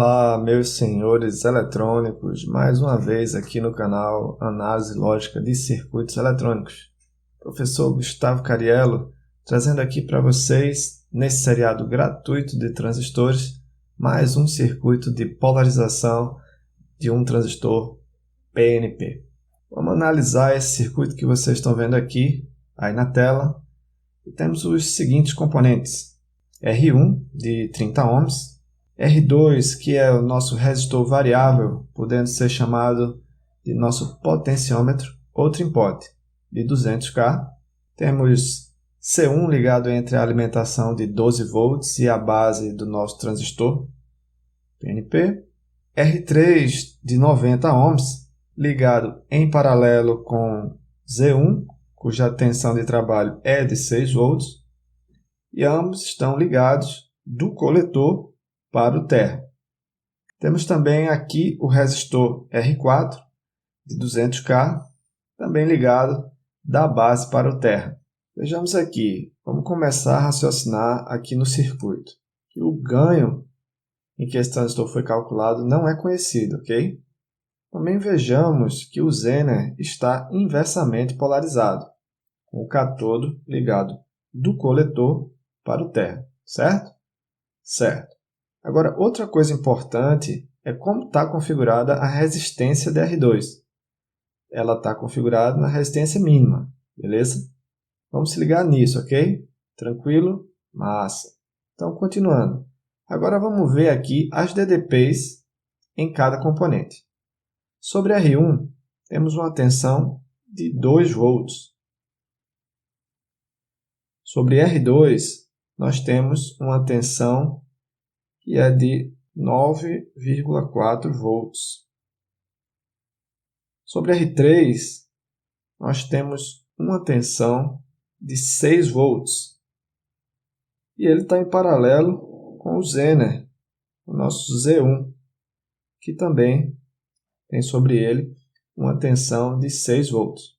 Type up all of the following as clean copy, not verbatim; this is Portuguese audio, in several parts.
Olá, meus senhores eletrônicos, mais uma vez aqui no canal Análise Lógica de Circuitos Eletrônicos. Professor Gustavo Cariello, trazendo aqui para vocês, nesse seriado gratuito de transistores, mais um circuito de polarização de um transistor PNP. Vamos analisar esse circuito que vocês estão vendo aqui, aí na tela. E temos os seguintes componentes: R1 de 30 ohms, R2, que é o nosso resistor variável, podendo ser chamado de nosso potenciômetro ou tripode, de 200K. Temos C1 ligado entre a alimentação de 12 volts e a base do nosso transistor PNP. R3 de 90 ohms, ligado em paralelo com Z1, cuja tensão de trabalho é de 6 volts. E ambos estão ligados do coletor para o terra. Temos também aqui o resistor R4 de 200K, também ligado da base para o terra. Vejamos aqui, vamos começar a raciocinar aqui no circuito. O ganho em que esse transistor foi calculado não é conhecido, ok? Também vejamos que o Zener está inversamente polarizado, com o cátodo ligado do coletor para o terra, certo? Certo. Agora, outra coisa importante é como está configurada a resistência de R2. Ela está configurada na resistência mínima, beleza? Vamos se ligar nisso, ok? Tranquilo? Massa. Então, continuando. Agora vamos ver aqui as DDPs em cada componente. Sobre R1, temos uma tensão de 2 volts. Sobre R2, nós temos uma tensão que é de 9,4 volts. Sobre R3, nós temos uma tensão de 6 volts. E ele está em paralelo com o Zener, o nosso Z1, que também tem sobre ele uma tensão de 6 volts.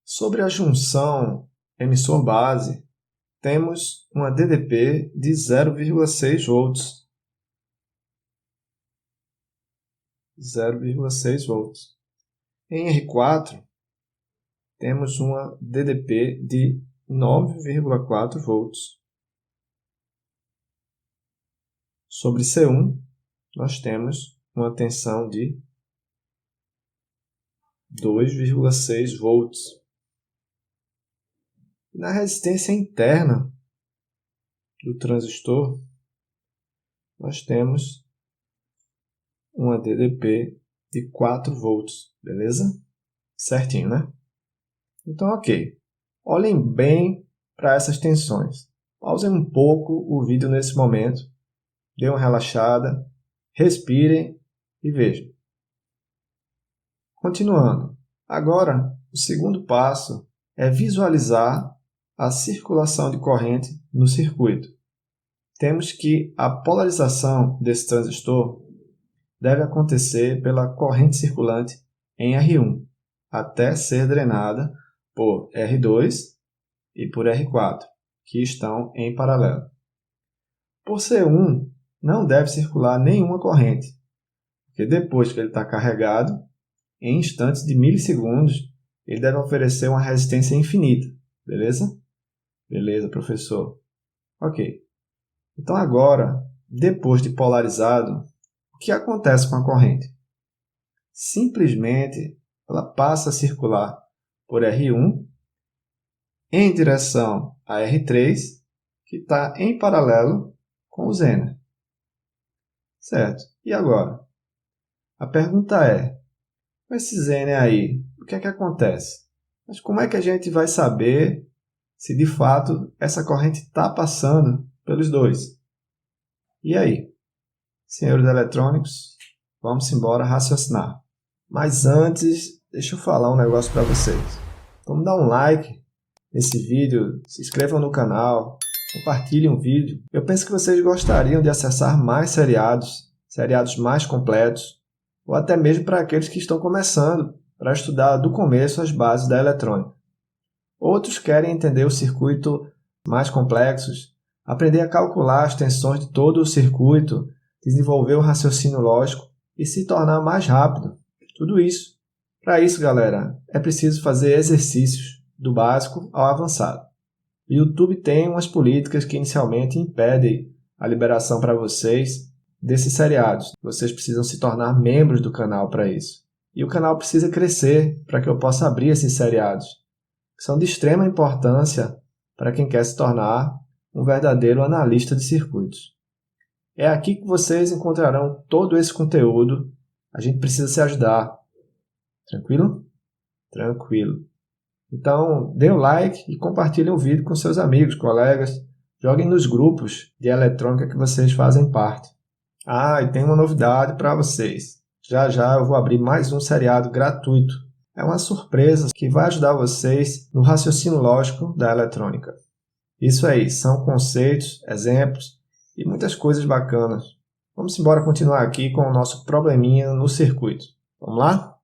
Sobre a junção emissor-base, temos uma DDP de 0,6 volts. 0,6 volts. Em R4, temos uma DDP de 9,4 volts. Sobre C1, nós temos uma tensão de 2,6 volts. Na resistência interna do transistor, nós temos uma DDP de 4 volts, beleza? Certinho, né? Então, ok. Olhem bem para essas tensões. Pausem um pouco o vídeo nesse momento, dêem uma relaxada, respirem e vejam. Continuando. Agora, o segundo passo é visualizar a circulação de corrente no circuito. Temos que a polarização desse transistor deve acontecer pela corrente circulante em R1, até ser drenada por R2 e por R4, que estão em paralelo. Por C1, não deve circular nenhuma corrente, porque depois que ele está carregado, em instantes de milissegundos, ele deve oferecer uma resistência infinita, beleza? Beleza, professor. Ok. Então agora, depois de polarizado, o que acontece com a corrente? Simplesmente, ela passa a circular por R1 em direção a R3, que está em paralelo com o Zener. Certo. E agora? A pergunta é, com esse Zener aí, o que é que acontece? Mas como é que a gente vai saber se de fato essa corrente está passando pelos dois? E aí? Senhores eletrônicos, vamos embora raciocinar. Mas antes, deixa eu falar um negócio para vocês. Vamos dar um like nesse vídeo, se inscrevam no canal, compartilhem o vídeo. Eu penso que vocês gostariam de acessar mais seriados mais completos, ou até mesmo para aqueles que estão começando, para estudar do começo as bases da eletrônica. Outros querem entender o circuito mais complexos, aprender a calcular as tensões de todo o circuito, desenvolver o raciocínio lógico e se tornar mais rápido. Tudo isso. Para isso, galera, é preciso fazer exercícios do básico ao avançado. O YouTube tem umas políticas que inicialmente impedem a liberação para vocês desses seriados. Vocês precisam se tornar membros do canal para isso. E o canal precisa crescer para que eu possa abrir esses seriados, que são de extrema importância para quem quer se tornar um verdadeiro analista de circuitos. É aqui que vocês encontrarão todo esse conteúdo. A gente precisa se ajudar. Tranquilo? Tranquilo. Então, dê um like e compartilhem o vídeo com seus amigos, colegas. Joguem nos grupos de eletrônica que vocês fazem parte. Ah, e tem uma novidade para vocês. Já já eu vou abrir mais um seriado gratuito. É uma surpresa que vai ajudar vocês no raciocínio lógico da eletrônica. Isso aí, são conceitos, exemplos e muitas coisas bacanas. Vamos embora continuar aqui com o nosso probleminha no circuito. Vamos lá?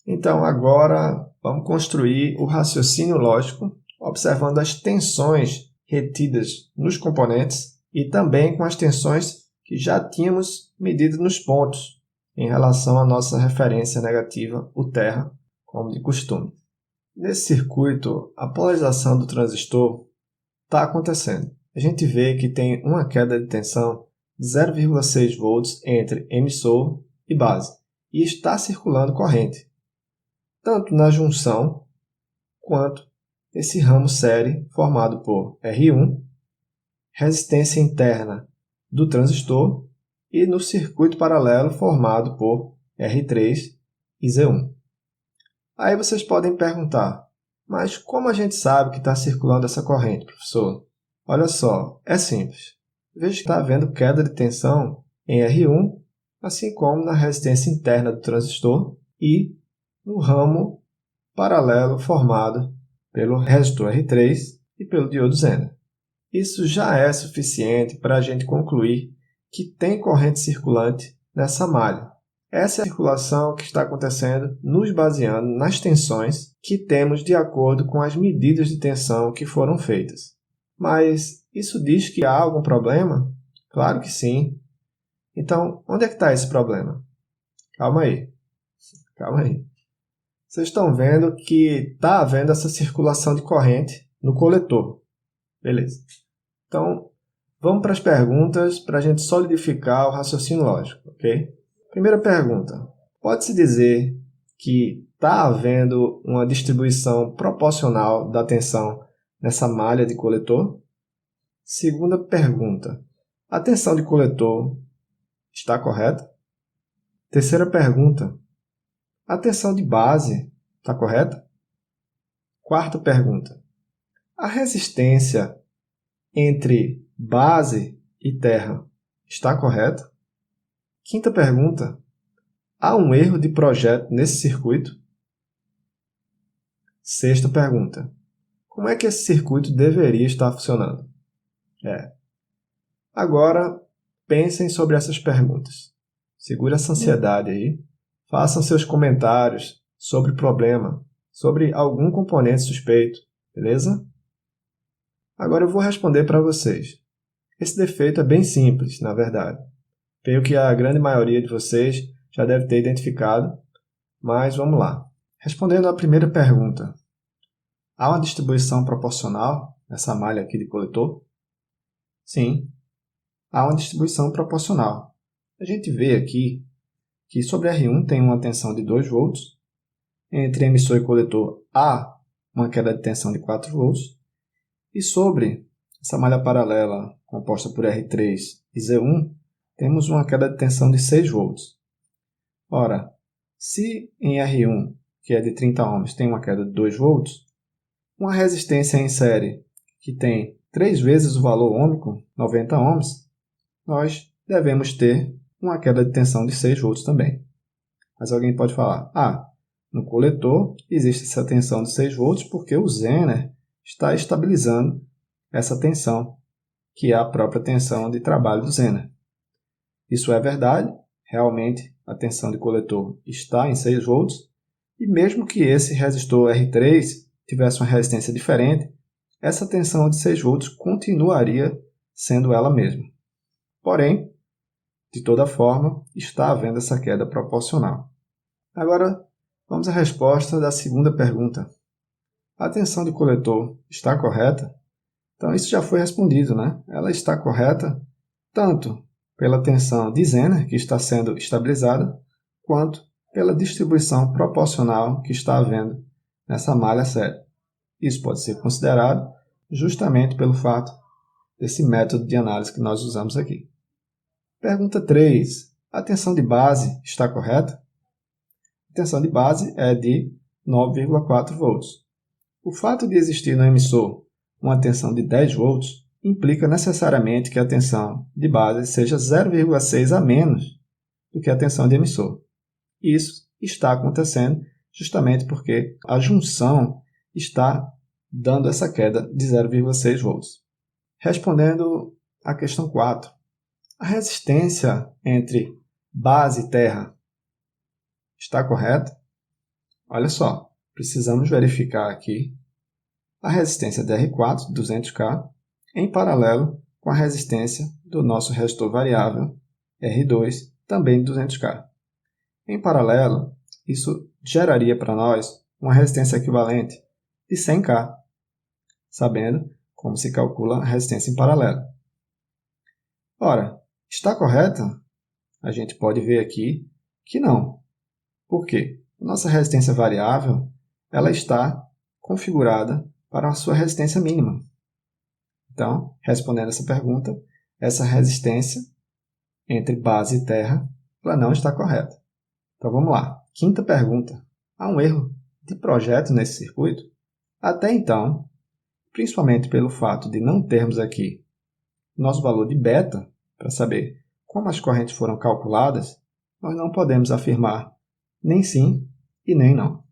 Então agora vamos construir o raciocínio lógico observando as tensões retidas nos componentes e também com as tensões que já tínhamos medido nos pontos em relação à nossa referência negativa, o terra, como de costume. Nesse circuito, a polarização do transistor está acontecendo. A gente vê que tem uma queda de tensão de 0,6 volts entre emissor e base e está circulando corrente, tanto na junção quanto nesse ramo série formado por R1, resistência interna do transistor, e no circuito paralelo formado por R3 e Z1. Aí vocês podem perguntar, mas como a gente sabe que está circulando essa corrente, professor? Olha só, é simples. Veja que está havendo queda de tensão em R1, assim como na resistência interna do transistor e no ramo paralelo formado pelo resistor R3 e pelo diodo Zener. Isso já é suficiente para a gente concluir que tem corrente circulante nessa malha. Essa é a circulação que está acontecendo nos baseando nas tensões que temos de acordo com as medidas de tensão que foram feitas. Mas isso diz que há algum problema? Claro que sim. Então, onde é que está esse problema? Calma aí. Calma aí. Vocês estão vendo que está havendo essa circulação de corrente no coletor. Beleza. Então, vamos para as perguntas para a gente solidificar o raciocínio lógico, ok? Primeira pergunta. Pode-se dizer que está havendo uma distribuição proporcional da tensão nessa malha de coletor? Segunda pergunta. A tensão de coletor está correta? Terceira pergunta. A tensão de base está correta? Quarta pergunta. A resistência entre base e terra está correta? Quinta pergunta. Há um erro de projeto nesse circuito? Sexta pergunta. Como é que esse circuito deveria estar funcionando? Agora, pensem sobre essas perguntas. Segure essa ansiedade aí. Façam seus comentários sobre o problema, sobre algum componente suspeito, beleza? Agora eu vou responder para vocês. Esse defeito é bem simples, na verdade. Creio que a grande maioria de vocês já deve ter identificado, mas vamos lá. Respondendo à primeira pergunta, há uma distribuição proporcional nessa malha aqui de coletor? Sim, há uma distribuição proporcional. A gente vê aqui que sobre R1 tem uma tensão de 2 volts, entre emissor e coletor há uma queda de tensão de 4 volts, e sobre essa malha paralela composta por R3 e Z1, temos uma queda de tensão de 6 volts. Ora, se em R1, que é de 30 ohms, tem uma queda de 2 volts, uma resistência em série que tem 3 vezes o valor ôhmico, 90 ohms, nós devemos ter uma queda de tensão de 6 volts também. Mas alguém pode falar, no coletor existe essa tensão de 6 volts porque o Zener está estabilizando essa tensão, que é a própria tensão de trabalho do Zener. Isso é verdade, realmente a tensão de coletor está em 6 volts, e mesmo que esse resistor R3 tivesse uma resistência diferente, essa tensão de 6 volts continuaria sendo ela mesma. Porém, De toda forma, está havendo essa queda proporcional. Agora, vamos à resposta da segunda pergunta. A tensão de coletor está correta? Então, isso já foi respondido, né? Ela está correta tanto pela tensão de Zener, que está sendo estabilizada, quanto pela distribuição proporcional que está havendo nessa malha séria. Isso pode ser considerado justamente pelo fato desse método de análise que nós usamos aqui. Pergunta 3. A tensão de base está correta? A tensão de base é de 9,4 volts. O fato de existir no emissor uma tensão de 10 volts implica necessariamente que a tensão de base seja 0,6 a menos do que a tensão de emissor. Isso está acontecendo justamente porque a junção está dando essa queda de 0,6 volts. Respondendo à questão 4. A resistência entre base e terra está correta? Olha só, precisamos verificar aqui a resistência de R4, 200K, em paralelo com a resistência do nosso resistor variável R2, também de 200K. Em paralelo, isso geraria para nós uma resistência equivalente de 100K, sabendo como se calcula a resistência em paralelo. Ora, está correta? A gente pode ver aqui que não. Por quê? A nossa resistência variável ela está configurada para a sua resistência mínima. Então, respondendo essa pergunta, essa resistência entre base e terra ela não está correta. Então vamos lá. Quinta pergunta. Há um erro de projeto nesse circuito? Até então, principalmente pelo fato de não termos aqui nosso valor de beta para saber como as correntes foram calculadas, nós não podemos afirmar nem sim e nem não.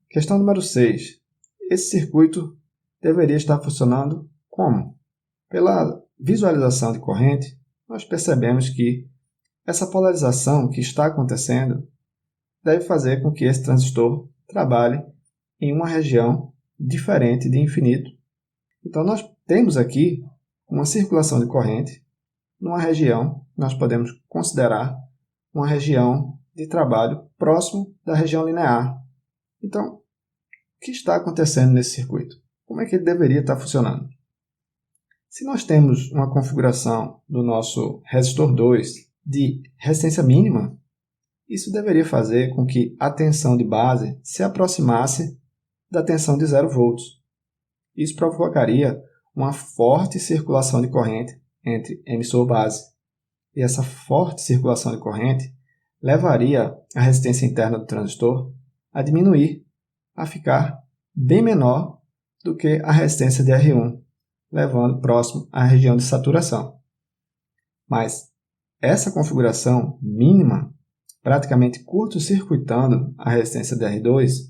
Questão número 6. Esse circuito deveria estar funcionando como? Pela visualização de corrente, nós percebemos que essa polarização que está acontecendo deve fazer com que esse transistor trabalhe em uma região diferente de infinito. Então, nós temos aqui uma circulação de corrente numa região que nós podemos considerar uma região de trabalho próximo da região linear. Então, o que está acontecendo nesse circuito? Como é que ele deveria estar funcionando? Se nós temos uma configuração do nosso resistor 2 de resistência mínima, isso deveria fazer com que a tensão de base se aproximasse da tensão de 0 volts. Isso provocaria uma forte circulação de corrente entre emissor e base. E essa forte circulação de corrente levaria a resistência interna do transistor a diminuir, a ficar bem menor do que a resistência de R1, levando próximo à região de saturação. Mas essa configuração mínima, praticamente curto-circuitando a resistência de R2,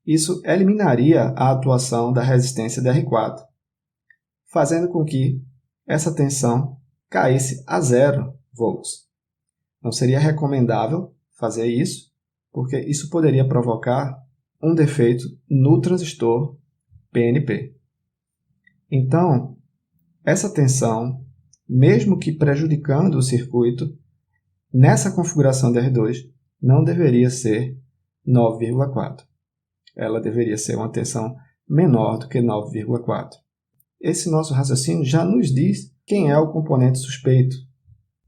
isso eliminaria a atuação da resistência de R4, fazendo com que essa tensão caísse a 0 volts. Não seria recomendável fazer isso, porque isso poderia provocar um defeito no transistor PNP. Então, essa tensão, mesmo que prejudicando o circuito, nessa configuração de R2, não deveria ser 9,4. Ela deveria ser uma tensão menor do que 9,4. Esse nosso raciocínio já nos diz quem é o componente suspeito.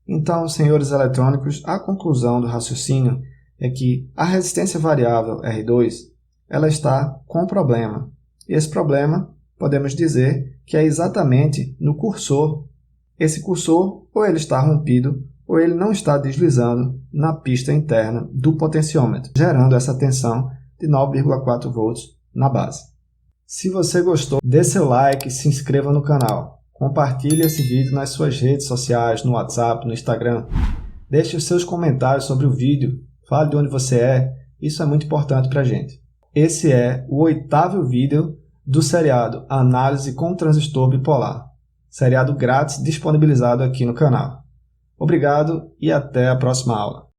Então, senhores eletrônicos, a conclusão do raciocínio é que a resistência variável R2 ela está com problema. E esse problema, podemos dizer que é exatamente no cursor. Esse cursor, ou ele está rompido, ou ele não está deslizando na pista interna do potenciômetro, gerando essa tensão de 9,4 volts na base. Se você gostou, dê seu like e se inscreva no canal. Compartilhe esse vídeo nas suas redes sociais, no WhatsApp, no Instagram. Deixe os seus comentários sobre o vídeo. Fale de onde você é. Isso é muito importante para a gente. Esse é o 8º vídeo do seriado Análise com Transistor Bipolar. Seriado grátis disponibilizado aqui no canal. Obrigado e até a próxima aula.